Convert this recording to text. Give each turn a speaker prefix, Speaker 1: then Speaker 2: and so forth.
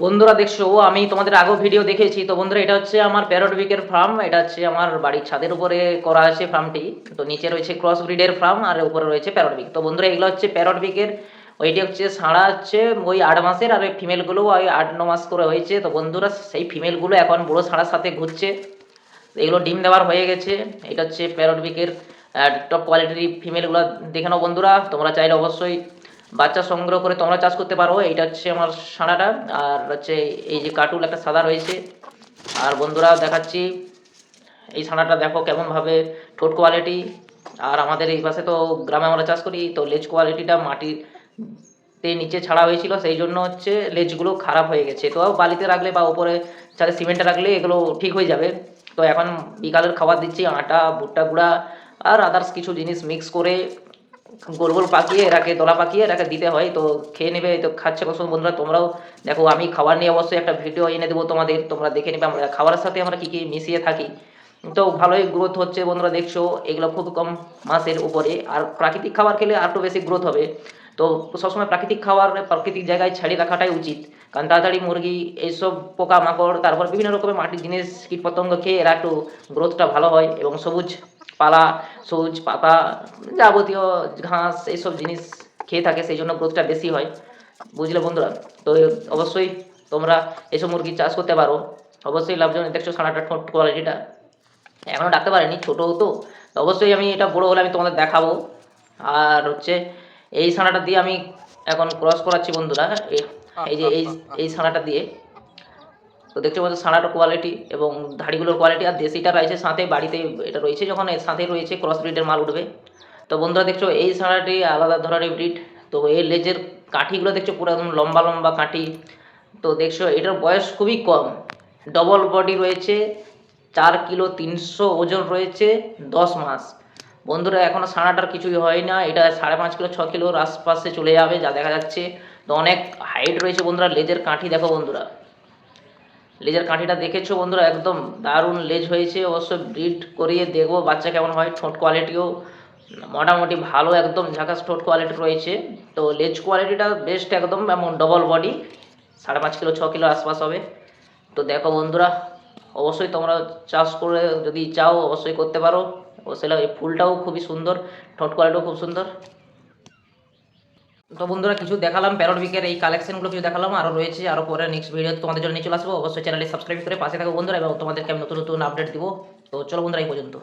Speaker 1: বন্ধুরা দেখছো আমি তোমাদের আগেও ভিডিও দেখেছি। তো বন্ধুরা এটা হচ্ছে আমার প্যারট বিকের ফার্ম। এটা হচ্ছে আমার বাড়ির ছাদের উপরে করা আছে ফার্মটি। তো নিচে রয়েছে ক্রস ব্রিডের ফার্ম আর উপরে রয়েছে প্যারট বিক। তো বন্ধুরা এগুলো হচ্ছে প্যারট বিকের, ওইটি হচ্ছে সাড়া হচ্ছে ওই 8 মাসের, আর ওই ফিমেলগুলো ওই 8-9 মাস করে হয়েছে। তো বন্ধুরা সেই ফিমেলগুলো এখন বড়ো সাড়ার সাথে ঘুরছে। এগুলো ডিম দেওয়ার হয়ে গেছে। এটা হচ্ছে প্যারট বিকের টপ কোয়ালিটির ফিমেলগুলো। দেখে নাও বন্ধুরা, তোমরা চাইলে অবশ্যই বাচ্চা সংগ্রহ করে তোমরা চাষ করতে পারো। এইটা হচ্ছে আমার সানাটা, আর হচ্ছে এই যে কাটুল একটা সাদা রয়েছে। আর বন্ধুরা দেখাচ্ছি এই ছানাটা, দেখো কেমনভাবে ঠোঁট কোয়ালিটি। আর আমাদের এই পাশে তো গ্রামে আমরা চাষ করি, তো লেজ কোয়ালিটিটা মাটিতে নিচে ছাড়া হয়েছিল, সেই জন্য হচ্ছে লেজগুলো খারাপ হয়ে গেছে। তো বালিতে রাখলে বা উপরে ছাদে সিমেন্টে রাখলে এগুলো ঠিক হয়ে যাবে। তো এখন বিকালের খাবার দিচ্ছি আটা, ভুট্টা গুঁড়া আর আদার্স কিছু জিনিস মিক্স করে গোল গোল পাকিয়ে এরাকে দলা পাকিয়ে এরাকে দিতে হয়। তো খেয়ে নেবে। তো খাচ্ছে পছন্দ বন্ধুরা, তোমরাও দেখো। আমি খাবার নিয়ে অবশ্যই একটা ভিডিও এনে দেবো তোমাদের, তোমরা দেখে নেবে আমরা খাবারের সাথে আমরা কী কী মিশিয়ে থাকি। তো ভালোই গ্রোথ হচ্ছে বন্ধুরা, দেখছো এগুলো খুব কম মাসের উপরে। আর প্রাকৃতিক খাবার খেলে আর একটু বেশি গ্রোথ হবে। তো সবসময় প্রাকৃতিক খাবার প্রাকৃতিক জায়গায় ছাড়িয়ে রাখাটাই উচিত, কারণ তাড়াতাড়ি মুরগি এইসব পোকামাকড়, তারপর বিভিন্ন রকমের মাটির জিনিস কীটপতঙ্গ খেয়ে এরা একটু গ্রোথটা ভালো হয়। এবং সবুজ পালা, সবুজ পাতা, যাবতীয় ঘাস এইসব জিনিস খেয়ে থাকে, সেই জন্য গ্রোথটা বেশি হয়। বুঝলে বন্ধুরা? তো অবশ্যই তোমরা এসব মুরগি চাষ করতে পারো, অবশ্যই লাভজনক। দেখছো ছানাটা ঠোঁট কোয়ালিটিটা এখনও ডাকতে পারেনি, ছোটো তো। তো অবশ্যই আমি এটা বড়ো হলে আমি তোমাদের দেখাবো। আর হচ্ছে এই ছানাটা দিয়ে আমি এখন ক্রস করাচ্ছি বন্ধুরা, এই যে এই ছানাটা দিয়ে। তো দেখতে পাচ্ছ ছানাটার কোয়ালিটি এবং ধাড়িগুলোর কোয়ালিটি। আর দেশিটা রয়েছে সাথে, বাড়িতে এটা রয়েছে যখন এর সাথেই রয়েছে ক্রস ব্রিডের মাল উঠবে। তো বন্ধুরা দেখছো এই ছানাটি আলাদা ধরনের ব্রিড। তো এর লেজের কাঠিগুলো দেখছো পুরো একদম লম্বা লম্বা কাঠি। তো দেখছো এটার বয়স খুবই কম, ডবল বডি রয়েছে, 4 কিলো 300 ওজন রয়েছে, 10 মাস। বন্ধুরা এখনও ছানাটার কিছুই হয় না, এটা 5.5 কিলো 6 কিলোর আশপাশে চলে যাবে যা দেখা যাচ্ছে। তো অনেক হাইট রয়েছে বন্ধুরা। লেজের কাঠি দেখো বন্ধুরা, লেজের কাঠিটা দেখেছো বন্ধুরা, একদম দারুণ লেজ হয়েছে। অবশ্যই ব্রিড করিয়ে দেখবো বাচ্চা কেমন হয়। ঠোঁট কোয়ালিটিও মোটামুটি ভালো, একদম ঝাকাস ঠোঁট কোয়ালিটি রয়েছে। তো লেজ কোয়ালিটিটা বেস্ট একদম, এমন ডবল বডি, 5.5 কিলো 6 কিলো আশপাশ হবে। তো দেখো বন্ধুরা, অবশ্যই তোমরা চাষ করে যদি চাও অবশ্যই করতে পারো। অবশ্যই এই ফুলটাও খুবই সুন্দর, ঠোঁট কোয়ালিটিও খুব সুন্দর। তো বন্ধুরা কিছু দেখালাম প্যারট বিকের এই কালেকশনগুলো, কিছু দেখালাম, আরও রয়েছে, আরও পরে নেক্সট ভিডিও তোমাদের জন্য নিয়ে চলে আসবো। অবশ্যই চ্যানেলটি সাবস্ক্রাইব করে পাশে থাকো বন্ধুরা, এবং তোমাদেরকে আমি নতুন নতুন আপডেট দিব। তো চলো বন্ধুরা এই পর্যন্ত।